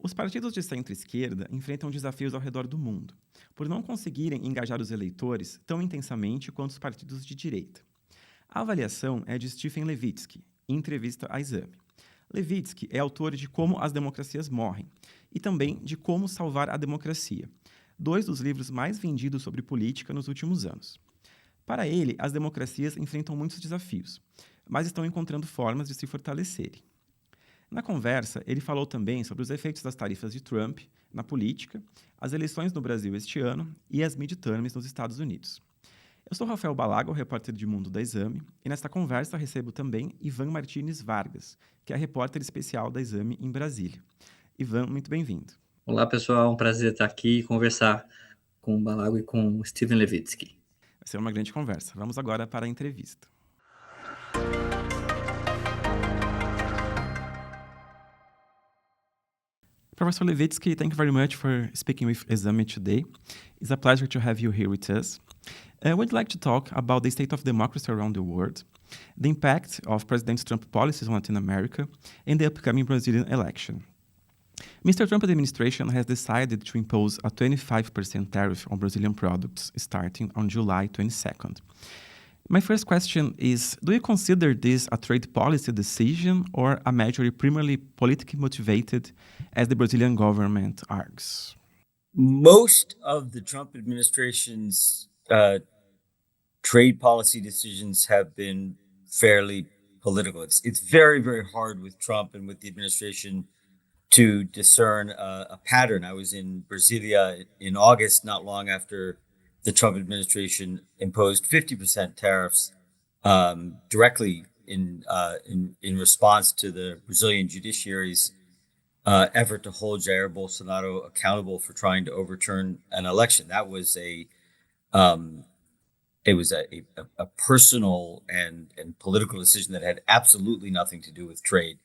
Os partidos de centro-esquerda enfrentam desafios ao redor do mundo, por não conseguirem engajar os eleitores tão intensamente quanto os partidos de direita. A avaliação é de Steven Levitsky, em entrevista à Exame. Levitsky é autor de Como as Democracias Morrem e também de Como Salvar a Democracia, dois dos livros mais vendidos sobre política nos últimos anos. Para ele, as democracias enfrentam muitos desafios, mas estão encontrando formas de se fortalecerem. Na conversa, ele falou também sobre os efeitos das tarifas de Trump na política, as eleições no Brasil este ano e as midterms nos Estados Unidos. Eu sou Rafael Balaga, o repórter de Mundo da Exame, e nesta conversa recebo também Ivan Martínez-Vargas, que é repórter especial da Exame em Brasília. Ivan, muito bem-vindo. Olá, pessoal. Um prazer estar aqui e conversar com o Balago e com o Steven Levitsky. Vai ser uma grande conversa. Vamos agora para a entrevista. Professor Levitsky, thank you very much for speaking with Exame today. It's a pleasure to have you here with us. We'd like to talk about the state of democracy around the world, the impact of President Trump's policies on Latin America, and the upcoming Brazilian election. Mr. Trump's administration has decided to impose a 25% tariff on Brazilian products starting on July 22nd. My first question is, do you consider this a trade policy decision or a measure primarily politically motivated, as the Brazilian government argues? Most of the Trump administration's trade policy decisions have been fairly political. It's very, very hard with Trump and with the administration to discern a pattern. I was in Brasilia in August, not long after the Trump administration imposed 50% tariffs directly in response to the Brazilian judiciary's effort to hold Jair Bolsonaro accountable for trying to overturn an election. That was a personal and political decision that had absolutely nothing to do with trade.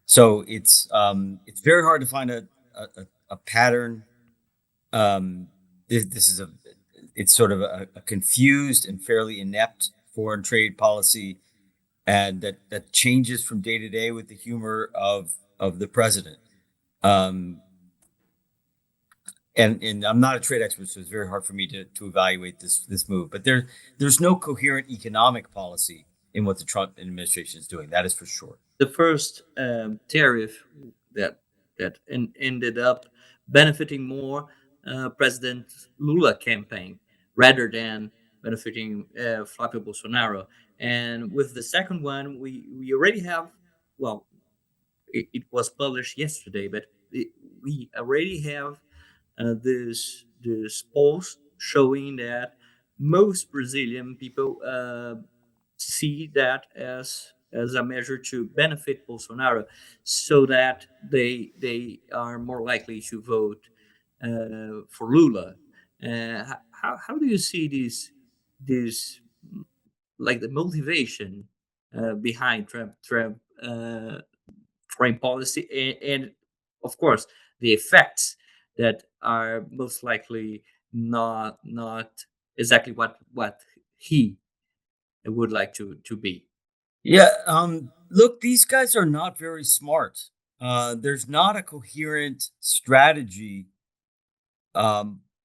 So it's very hard to find a pattern. It's sort of a confused and fairly inept foreign trade policy, and that changes from day to day with the humor of the president. And I'm not a trade expert, so it's very hard for me to evaluate this move. But there's no coherent economic policy in what the Trump administration is doing. That is for sure. The first tariff that ended up benefiting more President Lula campaign rather than benefiting Flávio Bolsonaro. And with the second one, we already have, well, it was published yesterday, but we already have this post showing that most Brazilian people see that as a measure to benefit Bolsonaro, so that they are more likely to vote for Lula. How do you see this like the motivation behind Trump foreign policy, and of course the effects that are most likely not exactly what he would like to be? Yeah. Look, these guys are not very smart. There's not a coherent strategy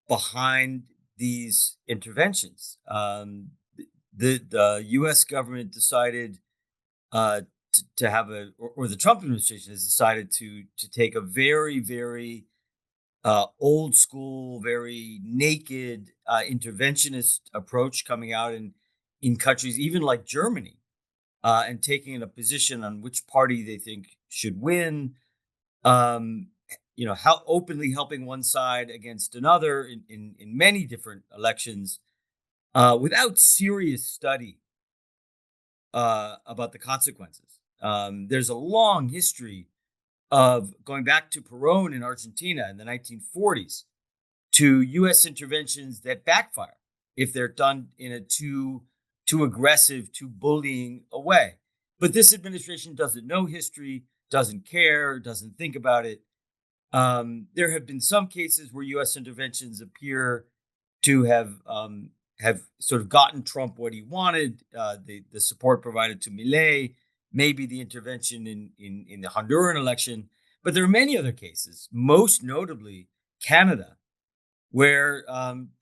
behind these interventions. The U.S. government decided to have or the Trump administration has decided to take a very, very old school, very naked interventionist approach coming out in countries even like Germany, and taking a position on which party they think should win. How openly helping one side against another in many different elections, without serious study about the consequences. There's a long history of going back to Perón in Argentina in the 1940s to U.S. interventions that backfire if they're done in a too aggressive, too bullying a way. But this administration doesn't know history, doesn't care, doesn't think about it. There have been some cases where U.S. interventions appear to have sort of gotten Trump what he wanted. The support provided to Milei, maybe the intervention in the Honduran election. But there are many other cases, most notably Canada, where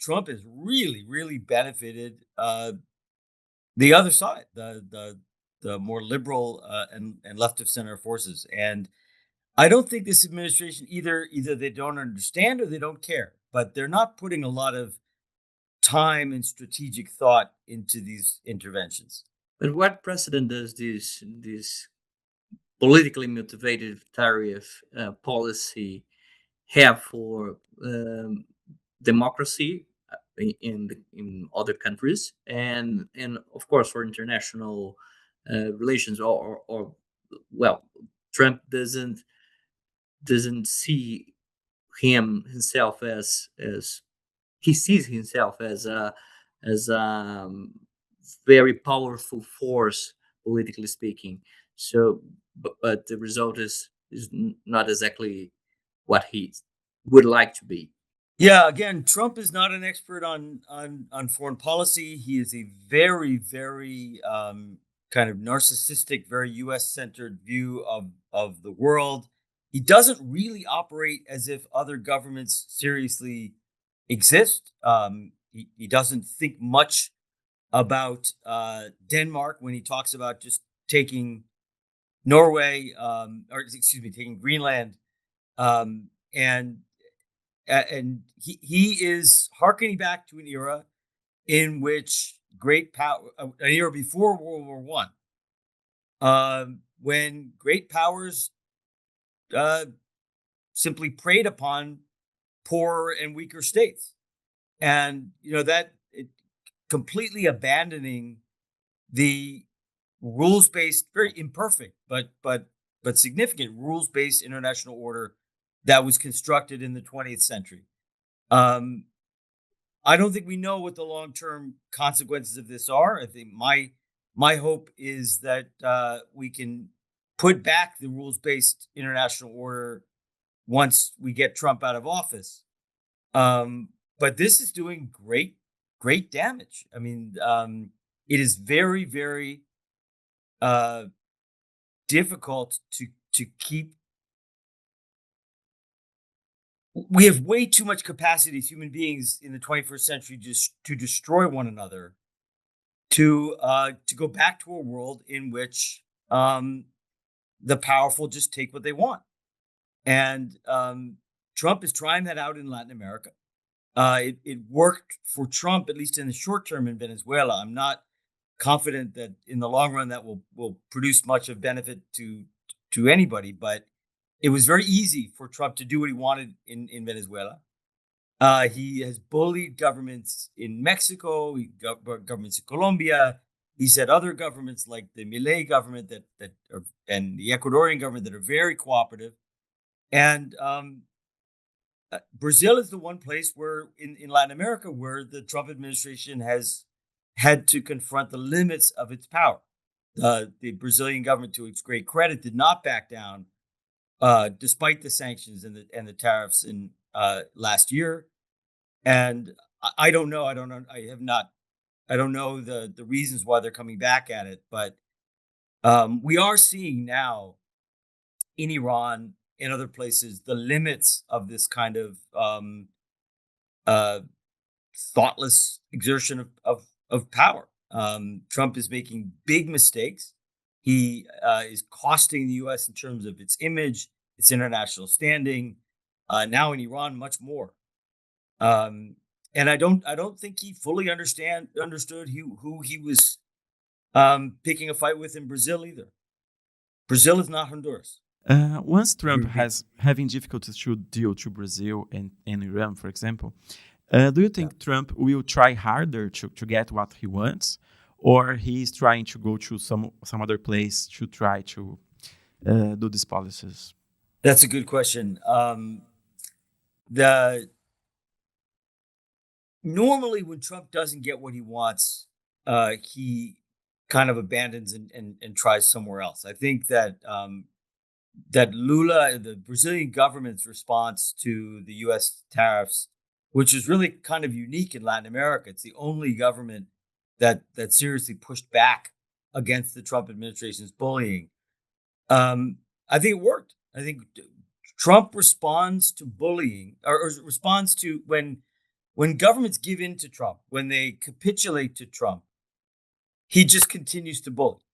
Trump has really, really benefited the other side, the more liberal and left of center forces. And I don't think this administration either they don't understand or they don't care, but they're not putting a lot of time and strategic thought into these interventions. But what precedent does this politically motivated tariff policy have for democracy in other countries, and of course for international relations, or well, Trump doesn't see himself as he sees himself as a very powerful force, politically speaking. So, but the result is not exactly what he would like to be. Yeah, again, Trump is not an expert on foreign policy. He is a very, very kind of narcissistic, very U.S. centered view of the world. He doesn't really operate as if other governments seriously exist. He doesn't think much about Denmark when he talks about just taking Norway, or excuse me, taking Greenland, and he is harkening back to an era in which great power, an era before World War One, when great powers simply preyed upon poorer and weaker states, and that it, completely abandoning the rules-based, very imperfect but significant rules-based international order that was constructed in the 20th century. I don't think we know what the long-term consequences of this are. I think my hope is that we can put back the rules-based international order once we get Trump out of office. But this is doing great damage. I mean, it is very, very difficult to keep. We have way too much capacity as human beings in the 21st century just to destroy one another, to go back to a world in which the powerful just take what they want. And Trump is trying that out in Latin America. It worked for Trump, at least in the short term, in Venezuela. I'm not confident that in the long run that will produce much of benefit to anybody, but it was very easy for Trump to do what he wanted in Venezuela. He has bullied governments in Mexico, governments in Colombia. He said other governments like the Milei government and the Ecuadorian government that are very cooperative. And Brazil is the one place where in Latin America where the Trump administration has had to confront the limits of its power. The Brazilian government, to its great credit, did not back down despite the sanctions and the tariffs in last year. And I don't know. I don't know the reasons why they're coming back at it. But we are seeing now in Iran and other places the limits of this kind of thoughtless exertion of power. Trump is making big mistakes. He is costing the U.S. in terms of its image, its international standing. Now in Iran, much more. And I don't think he fully understood who he was picking a fight with in Brazil either. Brazil is not Honduras. Once Trump has having difficulties to deal to Brazil and Iran, for example, do you think Trump will try harder to get what he wants, or he's trying to go to some other place to try to do these policies? That's a good question. Normally when Trump doesn't get what he wants, he kind of abandons and tries somewhere else. I think that that Lula, the Brazilian government's response to the U.S. tariffs, which is really kind of unique in Latin America. It's the only government that seriously pushed back against the Trump administration's bullying. I think it worked. I think Trump responds to bullying, or responds to when governments give in to Trump, when they capitulate to Trump, he just continues to bully.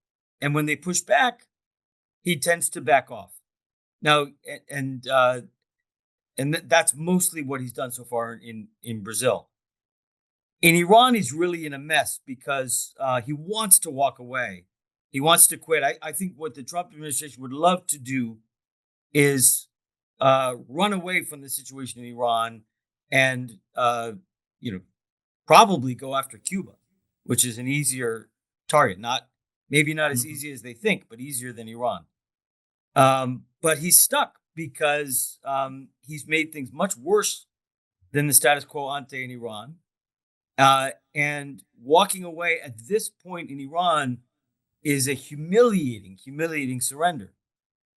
And when they push back, he tends to back off. Now, that's mostly what he's done so far in Brazil. In Iran, he's really in a mess because he wants to walk away. He wants to quit. I think what the Trump administration would love to do is run away from the situation in Iran and probably go after Cuba, which is an easier target. Maybe not as easy as they think, but easier than Iran. But he's stuck because he's made things much worse than the status quo ante in Iran. And walking away at this point in Iran is a humiliating surrender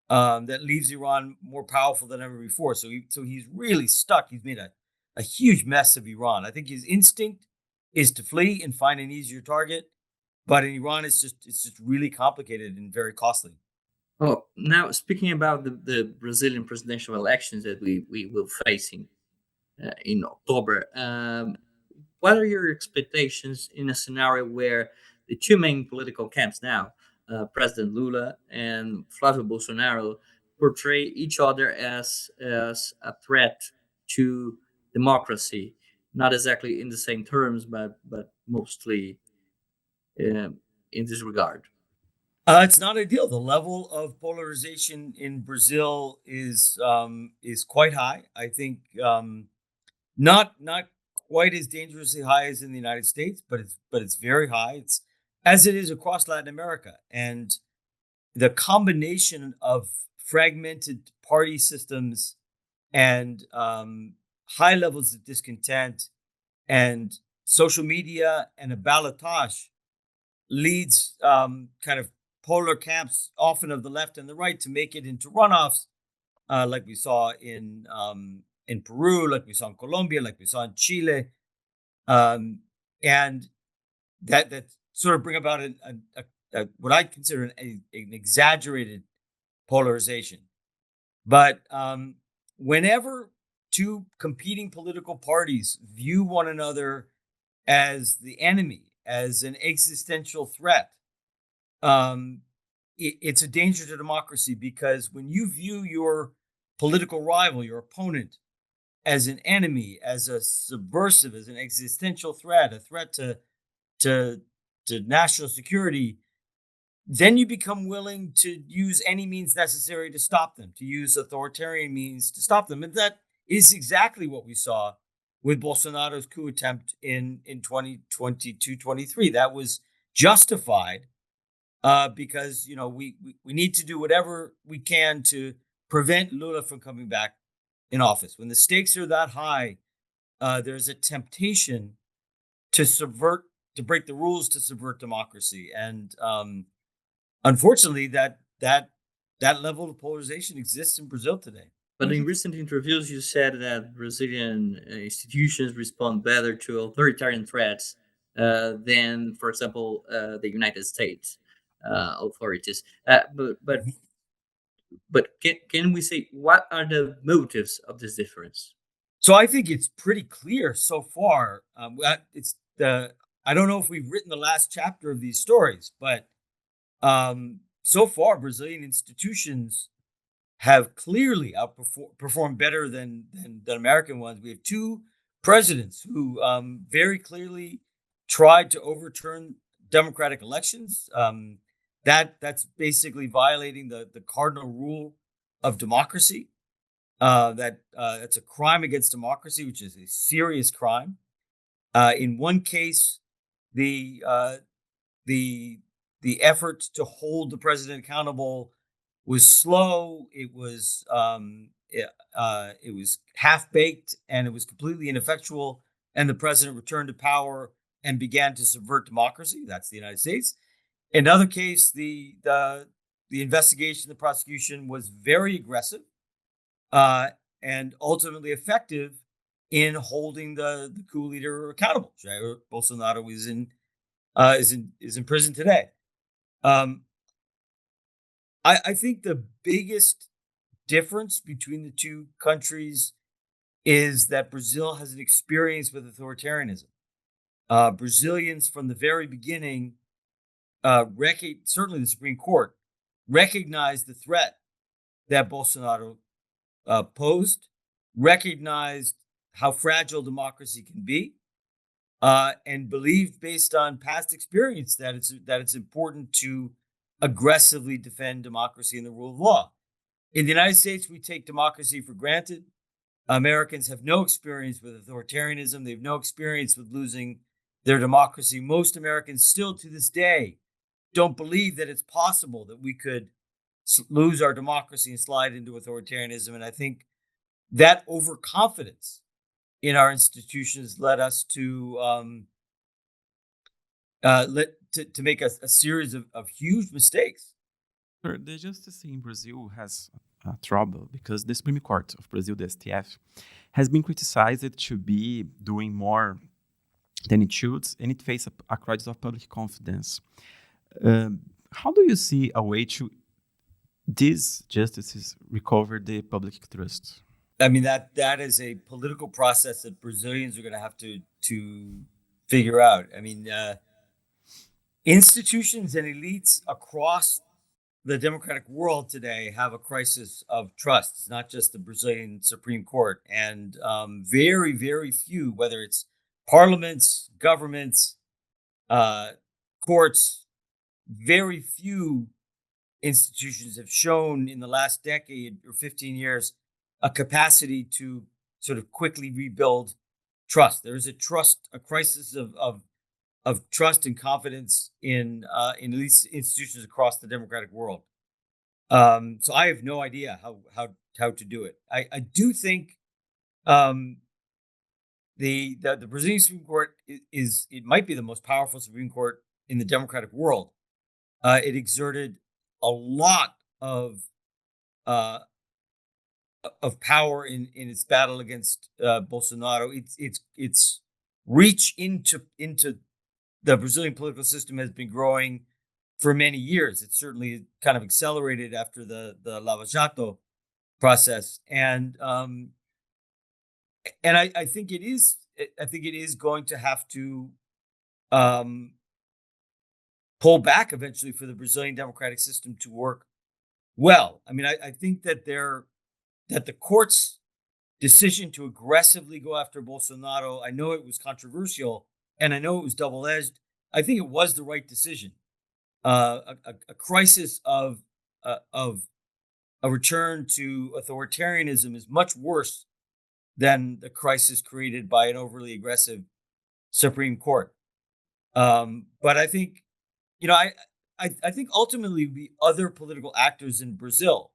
that leaves Iran more powerful than ever before. So he's really stuck. He's made a huge mess of Iran. I think his instinct is to flee and find an easier target, but in Iran, it's just really complicated and very costly. Oh, now speaking about the Brazilian presidential elections that we will facing in October, what are your expectations in a scenario where the two main political camps now, President Lula and Flávio Bolsonaro, portray each other as a threat to democracy, not exactly in the same terms, but mostly in this regard? It's not ideal. The level of polarization in Brazil is quite high. I think not quite as dangerously high as in the United States, but it's very high. It's as it is across Latin America, and the combination of fragmented party systems and high levels of discontent and social media and a ballotage leads kind of polar camps, often of the left and the right, to make it into runoffs, like we saw in Peru, like we saw in Colombia, like we saw in Chile, and that sort of bring about a what I consider an exaggerated polarization. But whenever two competing political parties view one another as the enemy, as an existential threat, it's a danger to democracy, because when you view your political rival, your opponent, as an enemy, as a subversive, as an existential threat, a threat to national security, then you become willing to use any means necessary to stop them, to use authoritarian means to stop them. And that is exactly what we saw with Bolsonaro's coup attempt in 2022-23. That was justified because we need to do whatever we can to prevent Lula from coming back in office. When the stakes are that high, there's a temptation to break the rules, to subvert democracy, and unfortunately, that level of polarization exists in Brazil today. But in recent interviews, you said that Brazilian institutions respond better to authoritarian threats than, for example, the United States authorities. But can we say what are the motives of this difference? So I think it's pretty clear so far. I don't know if we've written the last chapter of these stories, but so far Brazilian institutions have clearly outperformed better than American ones. We have two presidents who very clearly tried to overturn democratic elections. That's basically violating the cardinal rule of democracy. That's a crime against democracy, which is a serious crime. In one case, the effort to hold the president accountable was slow. It was half baked, and it was completely ineffectual. And the president returned to power and began to subvert democracy. That's the United States. In another case, the investigation, the prosecution was very aggressive and ultimately effective in holding the coup leader accountable. Jair Bolsonaro is in prison today. I think the biggest difference between the two countries is that Brazil has an experience with authoritarianism. Brazilians from the very beginning, certainly the Supreme Court, recognized the threat that Bolsonaro posed, recognized how fragile democracy can be, and believed, based on past experience, that it's important to aggressively defend democracy and the rule of law. In the United States, we take democracy for granted. Americans have no experience with authoritarianism. They have no experience with losing their democracy. Most Americans still to this day don't believe that it's possible that we could lose our democracy and slide into authoritarianism. And I think that overconfidence in our institutions led us to make a series of huge mistakes. Sure, the justice in Brazil has trouble because the Supreme Court of Brazil, the STF, has been criticized to be doing more than it should, and it faces a crisis of public confidence. How do you see a way to these justices recover the public trust? I mean, that is a political process that Brazilians are going to have to figure out. I mean, institutions and elites across the democratic world today have a crisis of trust. It's not just the Brazilian Supreme Court, and very, very few, whether it's parliaments, governments, courts, very few institutions have shown in the last decade or 15 years a capacity to sort of quickly rebuild trust. There is a crisis of trust and confidence in these institutions across the democratic world. So I have no idea how to do it. I do think the Brazilian Supreme Court it might be the most powerful Supreme Court in the democratic world. It exerted a lot of power in its battle against Bolsonaro. Its reach into the Brazilian political system has been growing for many years. It certainly kind of accelerated after the Lava Jato process, and I think it is going to have to pull back eventually for the Brazilian democratic system to work well. I mean, I think that the court's decision to aggressively go after Bolsonaro, I know it was controversial and I know it was double-edged. I think it was the right decision. A crisis of a return to authoritarianism is much worse than the crisis created by an overly aggressive Supreme Court. But I think, I think ultimately it'll be other political actors in Brazil.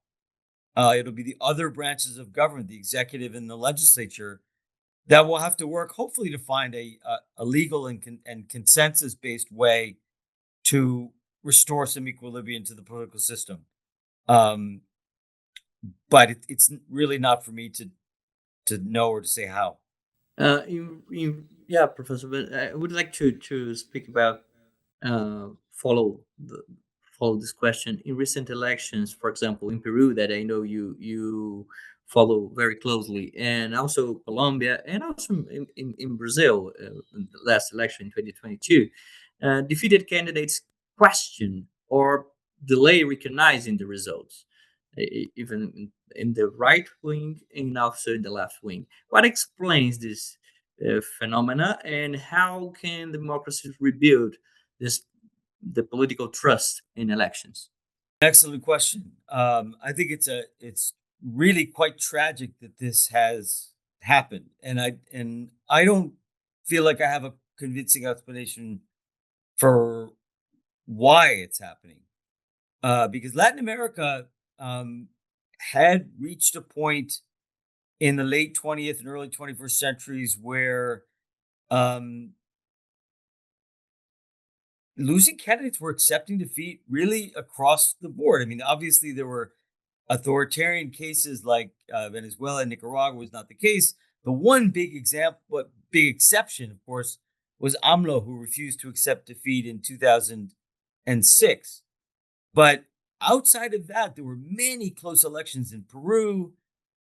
It'll be the other branches of government, the executive and the legislature, that will have to work, hopefully, to find a legal and consensus-based way to restore some equilibrium to the political system. But it's really not for me to know or to say how. Yeah, Professor, but I would like to speak about follow this question in recent elections. For example, in Peru, that I know you follow very closely, and also Colombia, and also in Brazil, in the last election in 2022, defeated candidates question or delay recognizing the results, even in the right wing and also in the left wing. What explains this phenomena, and how can democracies rebuild the political trust in elections? Excellent question. I think it's really quite tragic that this has happened, and I don't feel like I have a convincing explanation for why it's happening. Because Latin America had reached a point in the late 20th and early 21st centuries where losing candidates were accepting defeat really across the board. I mean, obviously there were authoritarian cases like Venezuela and Nicaragua was not the case. The one big exception, of course, was AMLO, who refused to accept defeat in 2006. But outside of that, there were many close elections in Peru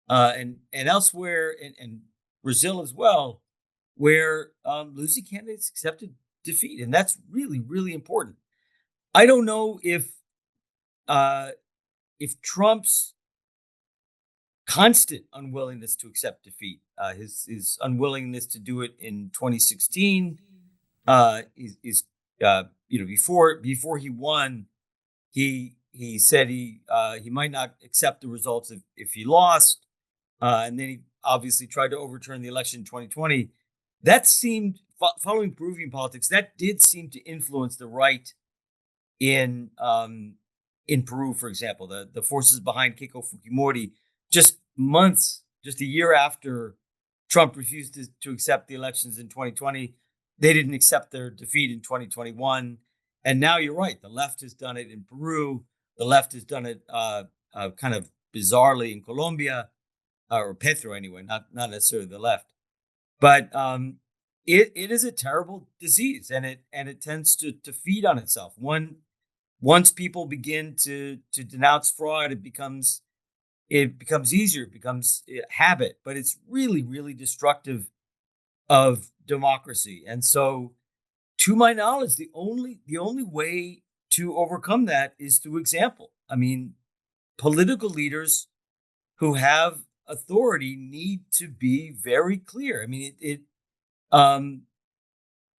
and elsewhere, and Brazil as well, where losing candidates accepted defeat, and that's really, really important. I don't know if Trump's constant unwillingness to accept defeat, his unwillingness to do it in 2016, is before he won, he said he might not accept the results if he lost, and then he obviously tried to overturn the election in 2020. That seemed, following Peruvian politics, that did seem to influence the right in Peru, for example. The forces behind Keiko Fujimori, just a year after Trump refused to accept the elections in 2020, they didn't accept their defeat in 2021. And now you're right, the left has done it in Peru. The left has done it kind of bizarrely in Colombia, or Petro anyway, not necessarily the left. But it is a terrible disease, and it tends to feed on itself. Once people begin to denounce fraud, it becomes easier, it becomes a habit, but it's really, really destructive of democracy. And so, to my knowledge, the only way to overcome that is through example. I mean, political leaders who have authority need to be very clear. I mean,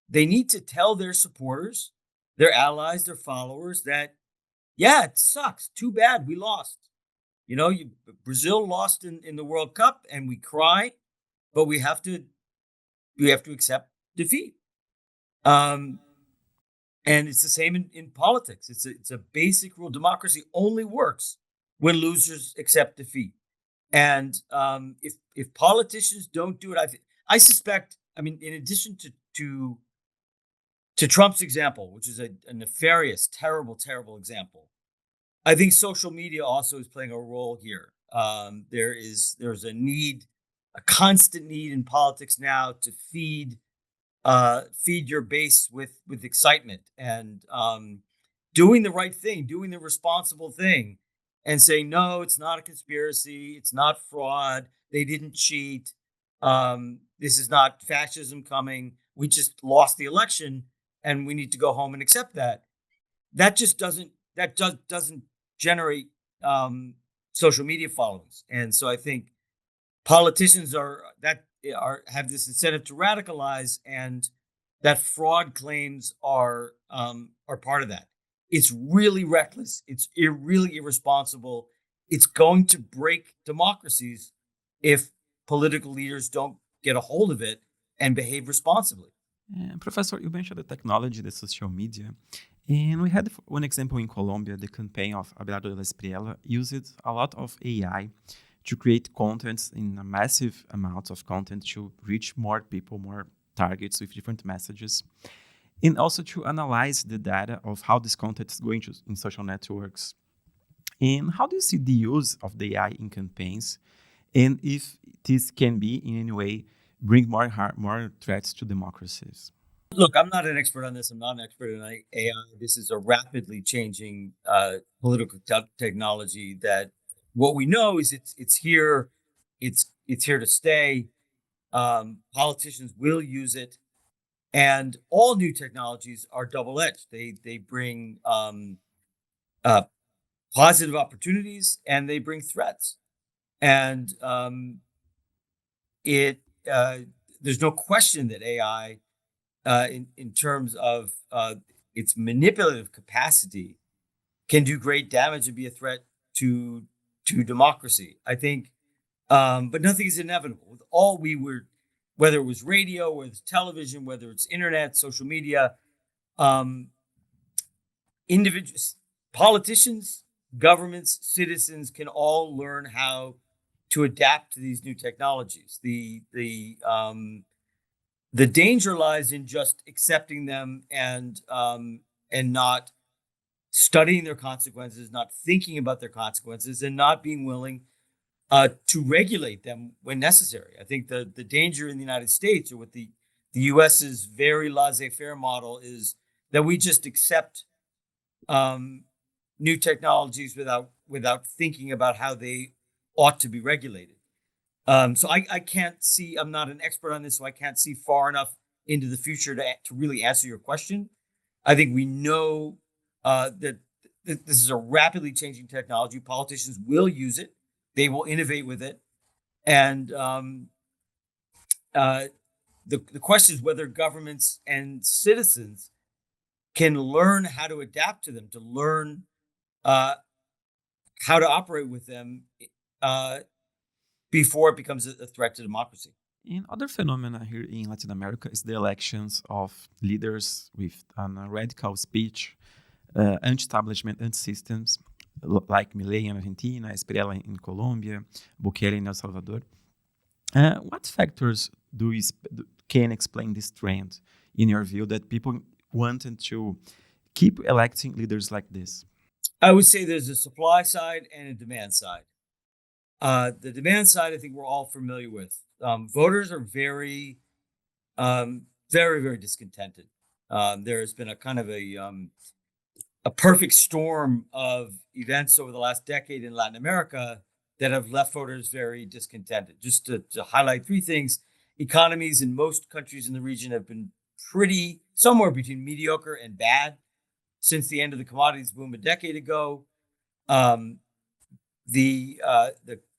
they need to tell their supporters, their allies, their followers that, yeah, it sucks. Too bad we lost. Brazil lost in the World Cup, and we cry, but we have to accept defeat. And it's the same in politics. It's a basic rule. Democracy only works when losers accept defeat. And if politicians don't do it, I suspect. I mean, in addition to Trump's example, which is a nefarious, terrible, terrible example, I think social media also is playing a role here. There's a constant need in politics now to feed your base with excitement and doing the right thing, doing the responsible thing, and saying, no, it's not a conspiracy, it's not fraud, they didn't cheat, this is not fascism coming, we just lost the election and we need to go home and accept that. That just doesn't generate social media followings. And so I think politicians have this incentive to radicalize, and that fraud claims are part of that. It's really reckless. It's really irresponsible. It's going to break democracies if political leaders don't get a hold of it and behave responsibly. Professor, you mentioned the technology, the social media, and we had one example in Colombia. The campaign of Abelardo de la Espriella used a lot of AI to create contents in a massive amount of content to reach more people, more targets with different messages, and also to analyze the data of how this content is going to in social networks. And how do you see the use of the AI in campaigns, and if this can be in any way bring more threats to democracies? Look, I'm not an expert on this. I'm not an expert in AI. This is a rapidly changing political technology that what we know is it's here. It's here to stay. Politicians will use it, and all new technologies are double-edged. They bring positive opportunities and they bring threats. And there's no question that AI, in terms of its manipulative capacity, can do great damage and be a threat to democracy. I think, but nothing is inevitable. With all whether it was radio, whether it's television, whether it's internet, social media, individuals, politicians, governments, citizens can all learn how to adapt to these new technologies. The danger lies in just accepting them and not studying their consequences, not thinking about their consequences, and not being willing to regulate them when necessary. I think the danger in the United States, or with the US's very laissez-faire model, is that we just accept new technologies without thinking about how they ought to be regulated. So I can't see. I'm not an expert on this, so I can't see far enough into the future to really answer your question. I think we know that this is a rapidly changing technology. Politicians will use it. They will innovate with it. And the question is whether governments and citizens can learn how to adapt to them, to learn how to operate with them before it becomes a threat to democracy. Other phenomena here in Latin America is the elections of leaders with a radical speech, anti-establishment, anti-systems, like Milei in Argentina, Espriella in Colombia, Bukele in El Salvador. What factors can explain this trend, in your view, that people wanted to keep electing leaders like this? I would say there's a supply side and a demand side. The demand side, I think we're all familiar with. Voters are very, very discontented. There has been a kind of a perfect storm of events over the last decade in Latin America that have left voters very discontented. Just to highlight three things: economies in most countries in the region have been pretty somewhere between mediocre and bad since the end of the commodities boom a decade ago. The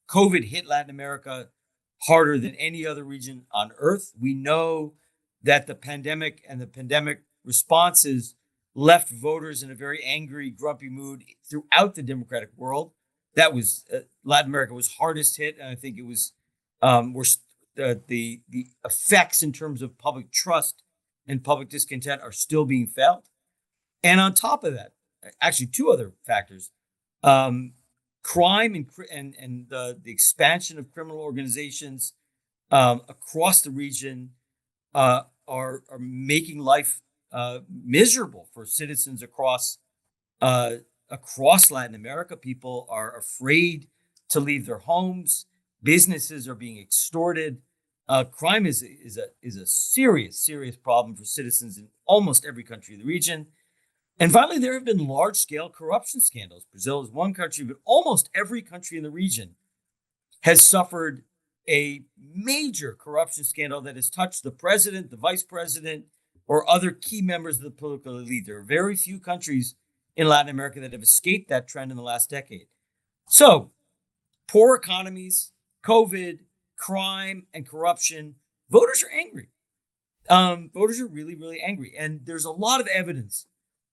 COVID hit Latin America harder than any other region on earth. We know that the pandemic and the pandemic responses left voters in a very angry, grumpy mood throughout the democratic world. That was Latin America was hardest hit, and I think it was the effects in terms of public trust and public discontent are still being felt. And on top of that, actually two other factors: crime and the expansion of criminal organizations across the region are making life miserable for citizens across Latin America. People are afraid to leave their homes. Businesses are being extorted. Crime is a serious problem for citizens in almost every country of the region. And finally, there have been large-scale corruption scandals. Brazil is one country, but almost every country in the region has suffered a major corruption scandal that has touched the president, the vice president, or other key members of the political elite. There are very few countries in Latin America that have escaped that trend in the last decade. So, poor economies, COVID, crime, and corruption, voters are angry. Voters are really angry. And there's a lot of evidence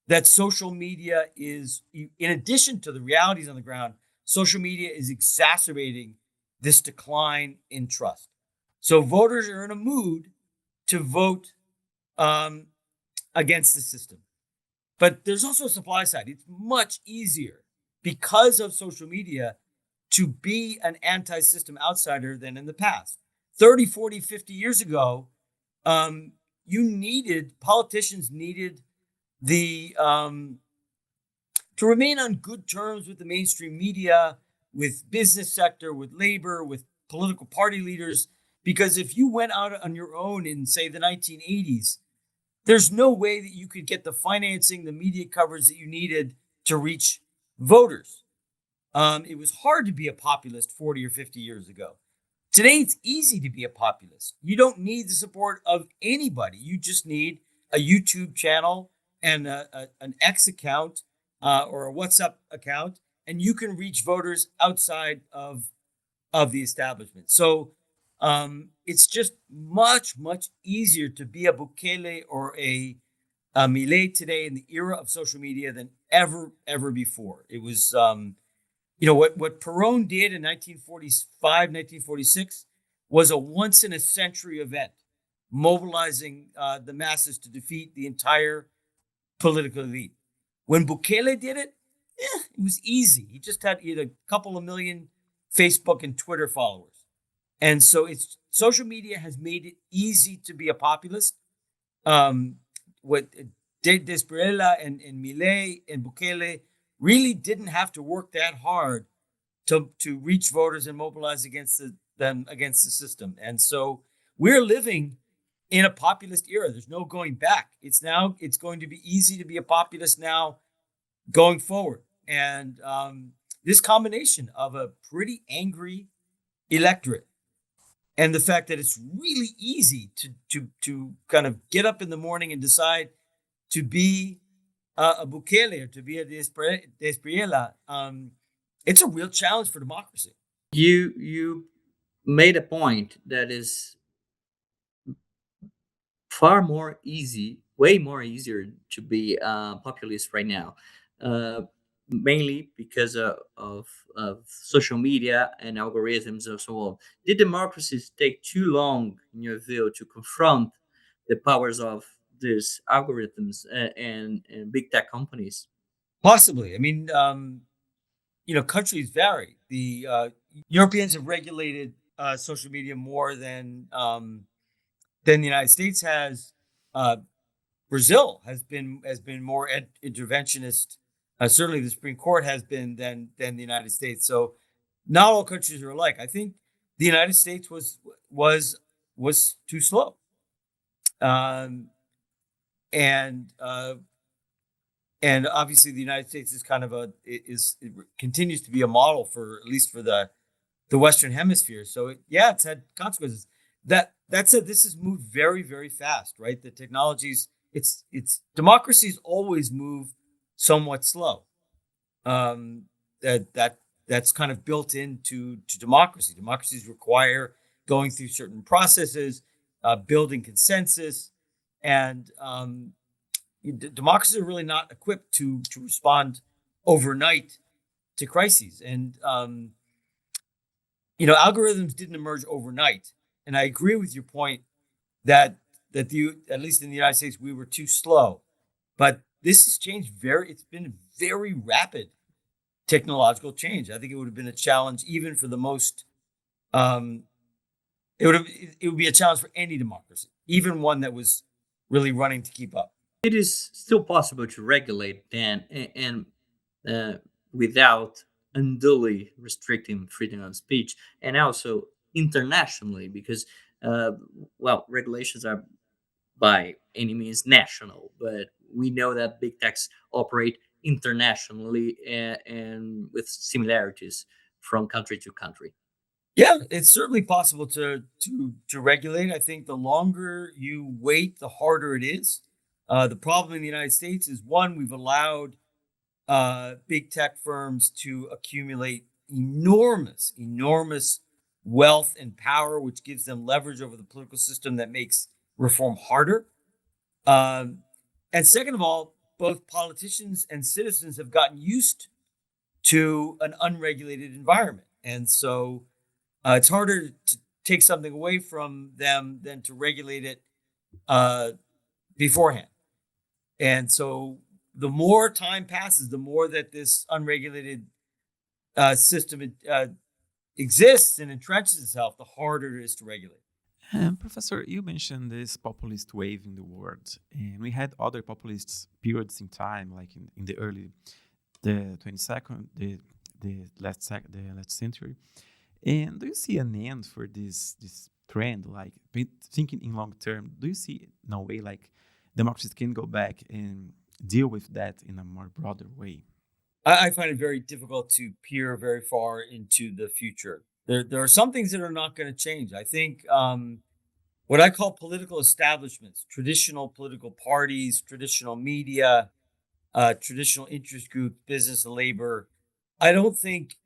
that social media is, in addition to the realities on the ground, social media is exacerbating this decline in trust. So voters are in a mood to vote against the system. But there's also a supply side. It's much easier because of social media to be an anti-system outsider than in the past. 30, 40, 50 years ago, politicians needed to remain on good terms with the mainstream media, with business sector, with labor, with political party leaders, because if you went out on your own in, say, the 1980s, there's no way that you could get the financing, the media coverage that you needed to reach voters. It was hard to be a populist 40 or 50 years ago. Today, it's easy to be a populist. You don't need the support of anybody. You just need a YouTube channel and an X account or a WhatsApp account, and you can reach voters outside of the establishment. So it's just much easier to be a Bukele or a Milei today in the era of social media than ever before. It was, what Perón did in 1945, 1946 was a once in a century event, mobilizing the masses to defeat the entire political elite. When Bukele did it, it was easy. He had a couple of million Facebook and Twitter followers. And so social media has made it easy to be a populist. What Espriella and Milei and Bukele really didn't have to work that hard to reach voters and mobilize against the system. And so we're living in a populist era. There's no going back. It's going to be easy to be a populist now going forward. And this combination of a pretty angry electorate and the fact that it's really easy to kind of get up in the morning and decide to be a Bukele or to be a Despriela, it's a real challenge for democracy. You made a point that is far more easy, way more easier to be populist right now, mainly because of social media and algorithms and so on. Did democracies take too long, in your view, to confront the powers of these algorithms and big tech companies? Possibly. I mean, countries vary. The Europeans have regulated social media more than the United States has. Brazil has been more interventionist. Certainly, the Supreme Court has been than the United States. So, not all countries are alike. I think the United States was too slow, and obviously the United States is kind of it continues to be a model for, at least for the Western Hemisphere. So it's had consequences. That said, this has moved very, very fast, right? The technologies, it's democracies always move somewhat slow. That's kind of built into democracy. Democracies require going through certain processes, building consensus, and democracies are really not equipped to respond overnight to crises. And algorithms didn't emerge overnight. And I agree with your point that at least in the United States, we were too slow. But this has changed it's been a very rapid technological change. I think it would have been a challenge even for the most, it would be a challenge for any democracy, even one that was really running to keep up. It is still possible to regulate then and without unduly restricting freedom of speech, and also internationally, because regulations are by any means national, but we know that big techs operate internationally and with similarities from country to country. Yeah, it's certainly possible to regulate. I think the longer you wait, the harder it is. The problem in the United States is, one, we've allowed big tech firms to accumulate enormous wealth and power, which gives them leverage over the political system that makes reform harder. And second of all, both politicians and citizens have gotten used to an unregulated environment. And so it's harder to take something away from them than to regulate it beforehand. And so the more time passes, the more that this unregulated system exists and entrenches itself, the harder it is to regulate. Professor, you mentioned this populist wave in the world, and we had other populist periods in time, like in the 22nd, the last century. And do you see an end for this trend? Like, thinking in long term, do you see no way like democracies can go back and deal with that in a more broader way? I find it very difficult to peer very far into the future. There are some things that are not going to change. I think what I call political establishments, traditional political parties, traditional media, traditional interest groups, business and labor, I don't think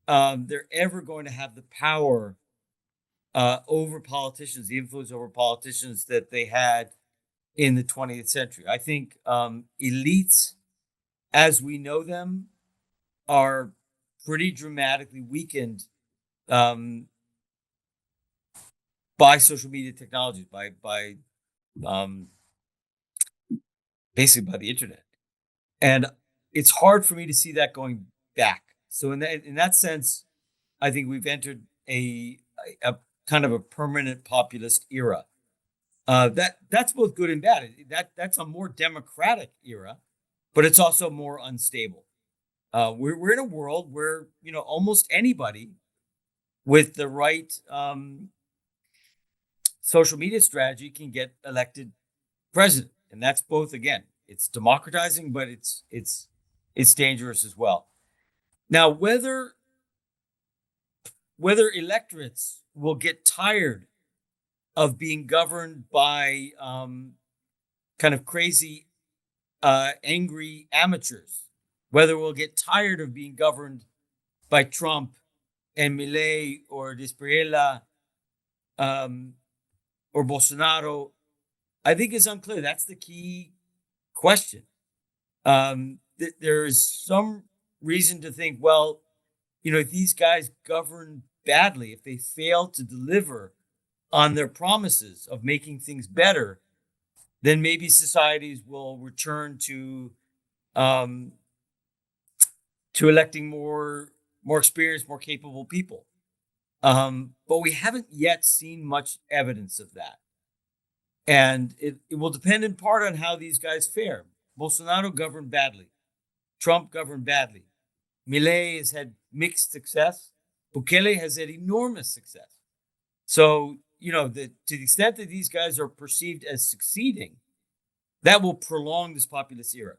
they're ever going to have the power over politicians, the influence over politicians that they had in the 20th century. I think elites, as we know them, are pretty dramatically weakened by social media technologies, by basically by the internet, and it's hard for me to see that going back. So in that sense, I think we've entered a kind of a permanent populist era. That's both good and bad. That's a more democratic era, but it's also more unstable. We're in a world where almost anybody with the right social media strategy can get elected president, and that's both, again, it's democratizing, but it's it's dangerous as well. Now, whether electorates will get tired of being governed by kind of crazy, angry amateurs, whether we'll get tired of being governed by Trump and Milei or Dispriela or Bolsonaro, I think is unclear. That's the key question. There is some reason to think, well, if these guys govern badly, if they fail to deliver on their promises of making things better, then maybe societies will return to electing more experienced, more capable people. But we haven't yet seen much evidence of that. And it will depend in part on how these guys fare. Bolsonaro governed badly. Trump governed badly. Milei has had mixed success. Bukele has had enormous success. So, to the extent that these guys are perceived as succeeding, that will prolong this populist era.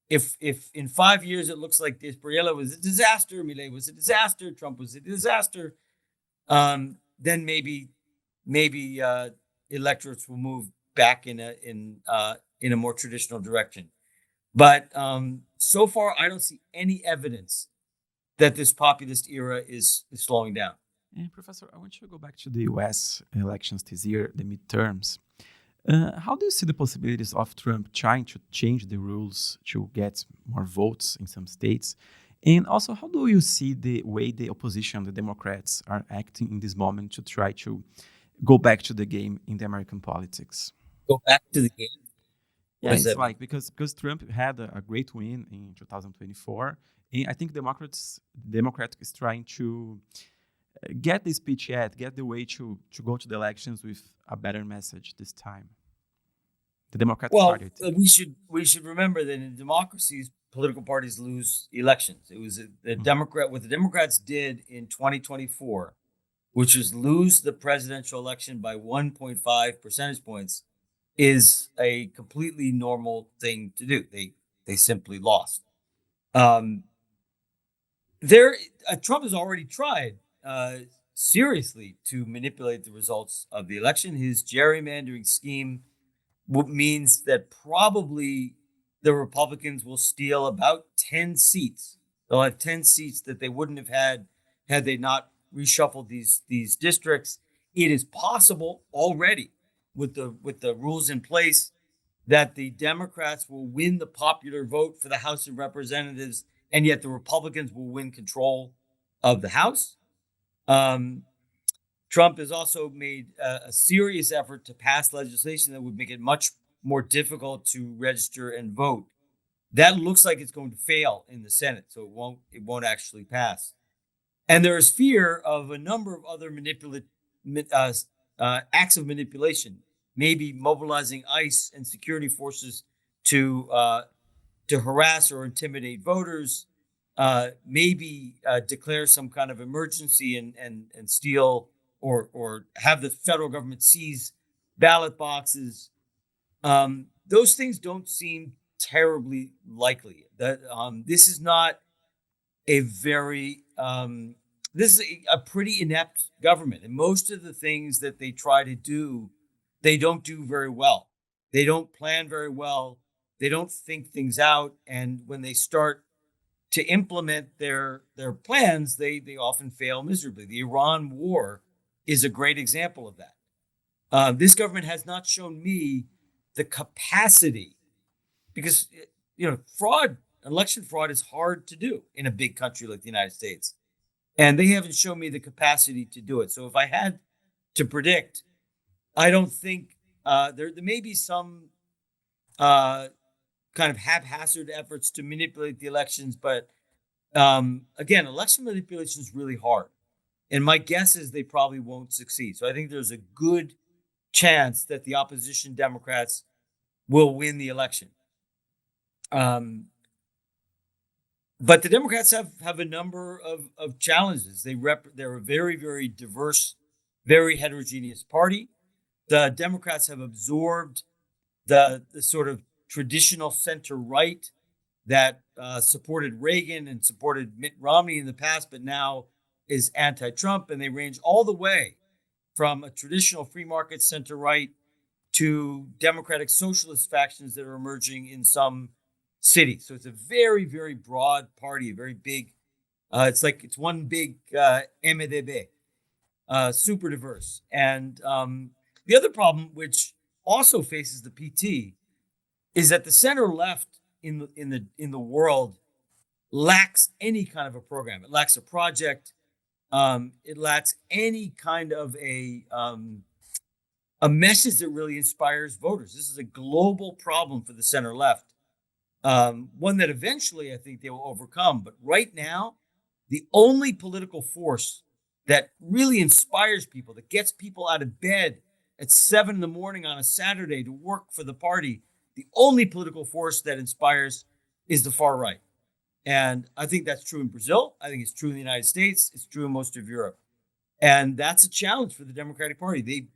If in 5 years it looks like Dispriela was a disaster, Milei was a disaster, Trump was a disaster, then maybe electorates will move back in a more traditional direction. But so far, I don't see any evidence that this populist era is slowing down. And Professor, I want you to go back to the U.S. elections this year, the midterms. How do you see the possibilities of Trump trying to change the rules to get more votes in some states? And also, how do you see the way the opposition, the Democrats, are acting in this moment to try to go back to the game in the American politics? Go back to the game? Yeah, it's like because Trump had a great win in 2024, and I think Democrat is trying to get the speech yet, get the way to go to the elections with a better message this time. The Democratic Party. We should remember that in democracies, political parties lose elections. It was what the Democrats did in 2024, which is lose the presidential election by 1.5 percentage points, is a completely normal thing to do. They simply lost. Trump has already tried seriously to manipulate the results of the election. His gerrymandering scheme means that probably the Republicans will steal about 10 seats. They'll have 10 seats that they wouldn't have had they not reshuffled these districts. It is possible already with the rules in place that the Democrats will win the popular vote for the House of Representatives, and yet the Republicans will win control of the House. Trump has also made a serious effort to pass legislation that would make it much more difficult to register and vote. That looks like it's going to fail in the Senate, so it won't actually pass. And there is fear of a number of other acts of manipulation, maybe mobilizing ICE and security forces to harass or intimidate voters, maybe declare some kind of emergency and steal or have the federal government seize ballot boxes. Those things don't seem terribly likely. This is not a very this is a pretty inept government, and most of the things that they try to do, they don't do very well. They don't plan very well. They don't think things out, and when they start to implement their plans, they often fail miserably. The Iran war is a great example of that. This government has not shown me the capacity, because election fraud is hard to do in a big country like the United States, and they haven't shown me the capacity to do it. So if I had to predict, I don't think there may be some kind of haphazard efforts to manipulate the elections, but again, election manipulation is really hard, and my guess is they probably won't succeed. So I think there's a good chance that the opposition Democrats will win the election. But the Democrats have a number of challenges. They're a very, very diverse, very heterogeneous party. The Democrats have absorbed the sort of traditional center-right that supported Reagan and supported Mitt Romney in the past, but now is anti-Trump, and they range all the way from a traditional free market center-right to democratic socialist factions that are emerging in some cities. So it's a very, very broad party, a very big, it's one big MDB, super diverse. And the other problem, which also faces the PT, is that the center left in the world lacks any kind of a program. It lacks a project. It lacks any kind of a message that really inspires voters. This is a global problem for the center left, one that eventually I think they will overcome. But right now, the only political force that really inspires people, that gets people out of bed at 7 a.m. on a Saturday to work for the party, the only political force that inspires is the far right. And I think that's true in Brazil. I think it's true in the United States. It's true in most of Europe. And that's a challenge for the Democratic Party. They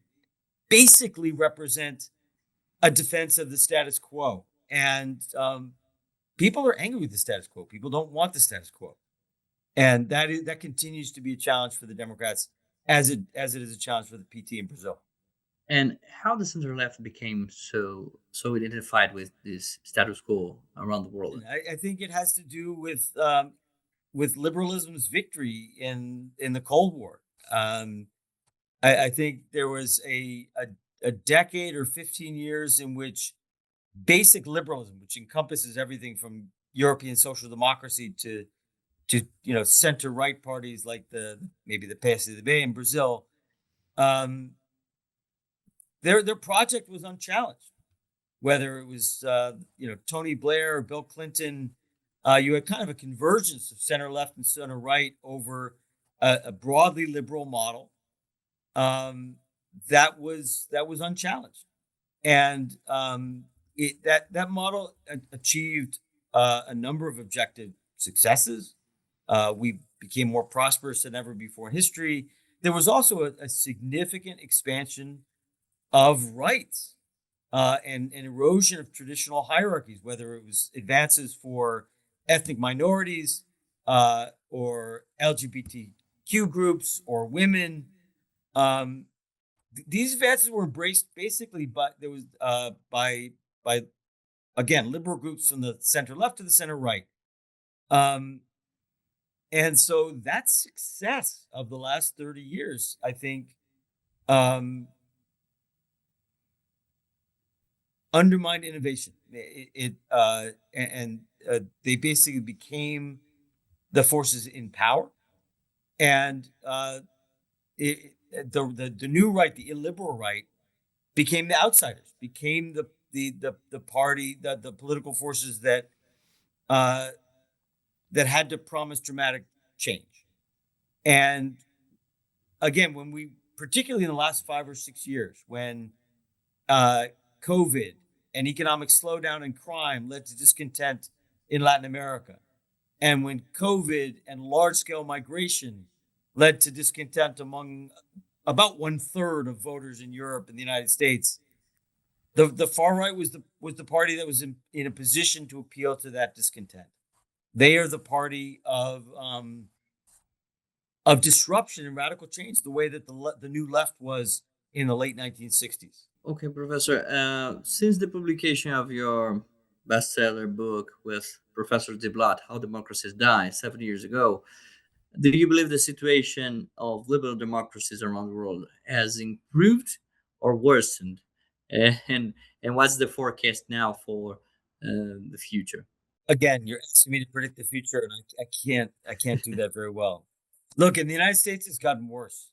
basically represent a defense of the status quo. And people are angry with the status quo. People don't want the status quo. And that continues to be a challenge for the Democrats, as it is a challenge for the PT in Brazil. And how the center left became so identified with this status quo around the world? I think it has to do with liberalism's victory in the Cold War. I think there was a decade or 15 years in which basic liberalism, which encompasses everything from European social democracy to center right parties like maybe the PSDB in Brazil, their project was unchallenged. Whether it was Tony Blair or Bill Clinton, you had kind of a convergence of center left and center right over a broadly liberal model that was unchallenged, and that model achieved a number of objective successes. We became more prosperous than ever before in history. There was also a significant expansion of rights and erosion of traditional hierarchies, whether it was advances for ethnic minorities or LGBTQ groups or women. These advances were embraced basically, but there was by again liberal groups from the center left to the center right. And so that success of the last 30 years, I think, undermined innovation. They basically became the forces in power, and the new right, the illiberal right, became the outsiders, became the party, the political forces that had to promise dramatic change. And again, particularly in the last 5 or 6 years, when COVID and economic slowdown and crime led to discontent in Latin America, and when COVID and large-scale migration led to discontent among about 1/3 of voters in Europe and the United States, the far right was the party that was in a position to appeal to that discontent. They are the party of disruption and radical change, the way that the new left was in the late 1960s. Okay, Professor. Since the publication of your bestseller book with Professor de Blatt, How Democracies Die, 7 years ago, do you believe the situation of liberal democracies around the world has improved or worsened? And what's the forecast now for the future? Again, you're asking me to predict the future, and I can't do that very well. Look, in the United States, it's gotten worse.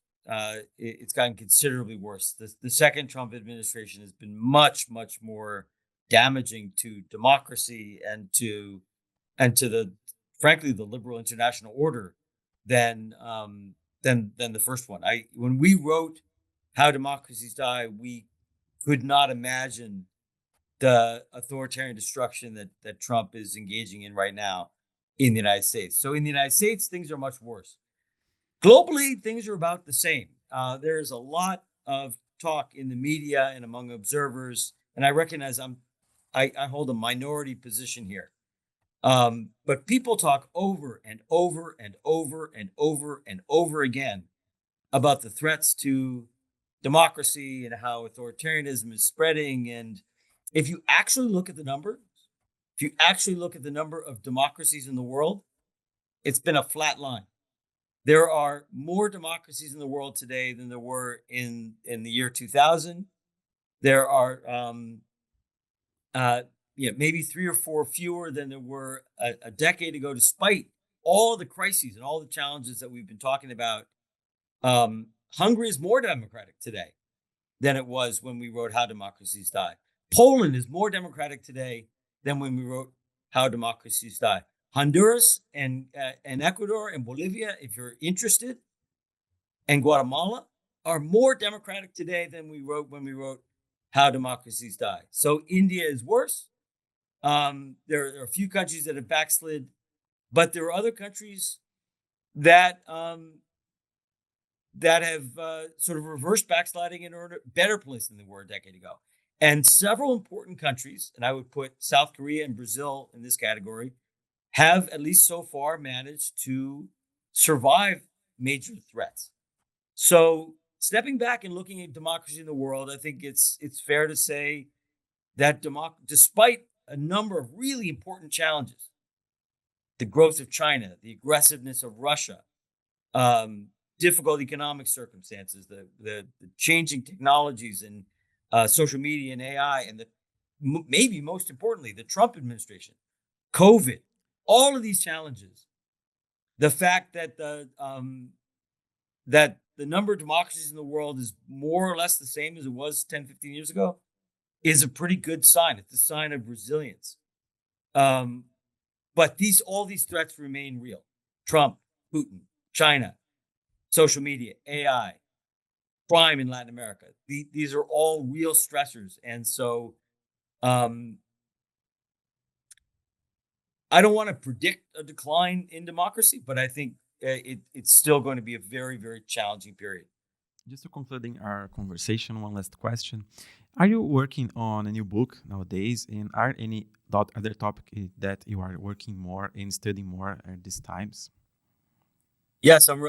It's gotten considerably worse. The second Trump administration has been much, much more damaging to democracy and to frankly the liberal international order than the first one. When we wrote How Democracies Die, we could not imagine the authoritarian destruction that Trump is engaging in right now in the United States. So in the United States, things are much worse. Globally, things are about the same. There's a lot of talk in the media and among observers, and I recognize I hold a minority position here. But people talk over and over and over and over and over again about the threats to democracy and how authoritarianism is spreading. And if you actually look at the number, if you actually look at the number of democracies in the world, it's been a flat line. There are more democracies in the world today than there were in the year 2000. There are maybe 3 or 4 fewer than there were a decade ago, despite all the crises and all the challenges that we've been talking about. Hungary is more democratic today than it was when we wrote How Democracies Die. Poland is more democratic today than when we wrote How Democracies Die. Honduras and Ecuador and Bolivia, if you're interested, and Guatemala are more democratic today than when we wrote How Democracies Die. So India is worse. There are a few countries that have backslid, but there are other countries that have sort of reversed backsliding and are in a better place than they were a decade ago. And several important countries, and I would put South Korea and Brazil in this category, have at least so far managed to survive major threats. So stepping back and looking at democracy in the world, I think it's fair to say that despite a number of really important challenges, the growth of China, the aggressiveness of Russia, difficult economic circumstances, the changing technologies and social media and AI, and maybe most importantly, the Trump administration, COVID, all of these challenges, the fact that the number of democracies in the world is more or less the same as it was 10, 15 years ago is a pretty good sign. It's a sign of resilience. But all these threats remain real. Trump, Putin, China, social media, AI, crime in Latin America. These are all real stressors. And so I don't want to predict a decline in democracy, but I think it's still going to be a very, very challenging period. Just to concluding our conversation, one last question. Are you working on a new book nowadays? And are any other topic that you are working more and studying more at these times? Yes, I'm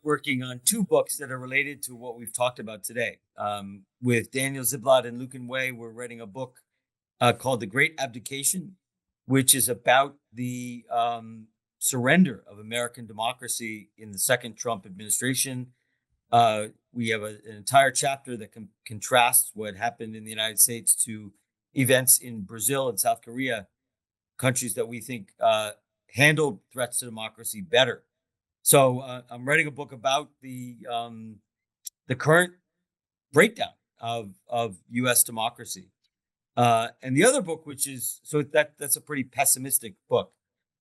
working on 2 books that are related to what we've talked about today. With Daniel Ziblatt and Lucan Way, we're writing a book called The Great Abdication, which is about the surrender of American democracy in the second Trump administration. We have an entire chapter that contrasts what happened in the United States to events in Brazil and South Korea, countries that we think handled threats to democracy better. So I'm writing a book about the current breakdown of U.S. democracy. And the other book, that's a pretty pessimistic book.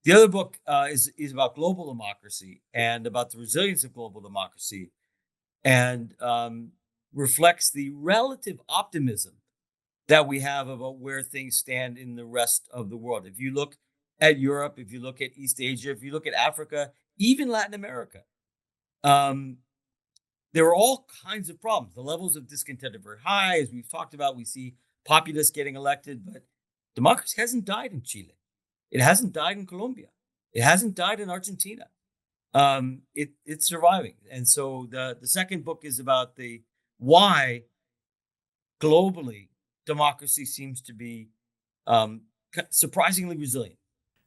The other book is about global democracy and about the resilience of global democracy, and reflects the relative optimism that we have about where things stand in the rest of the world. If you look at Europe, if you look at East Asia, if you look at Africa, even Latin America, there are all kinds of problems. The levels of discontent are very high. As we've talked about, we see populists getting elected, but democracy hasn't died in Chile. It hasn't died in Colombia. It hasn't died in Argentina. It's surviving. And so the second book is about why globally democracy seems to be surprisingly resilient.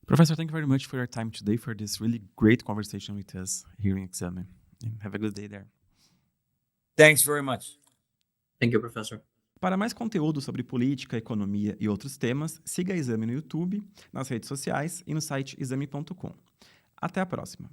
Professor, thank you very much for your time today, for this really great conversation with us here in Exame. And have a good day there. Thanks very much. Thank you, Professor. Para mais conteúdo sobre política, economia e outros temas, siga a Exame no YouTube, nas redes sociais e no site exame.com. Até a próxima!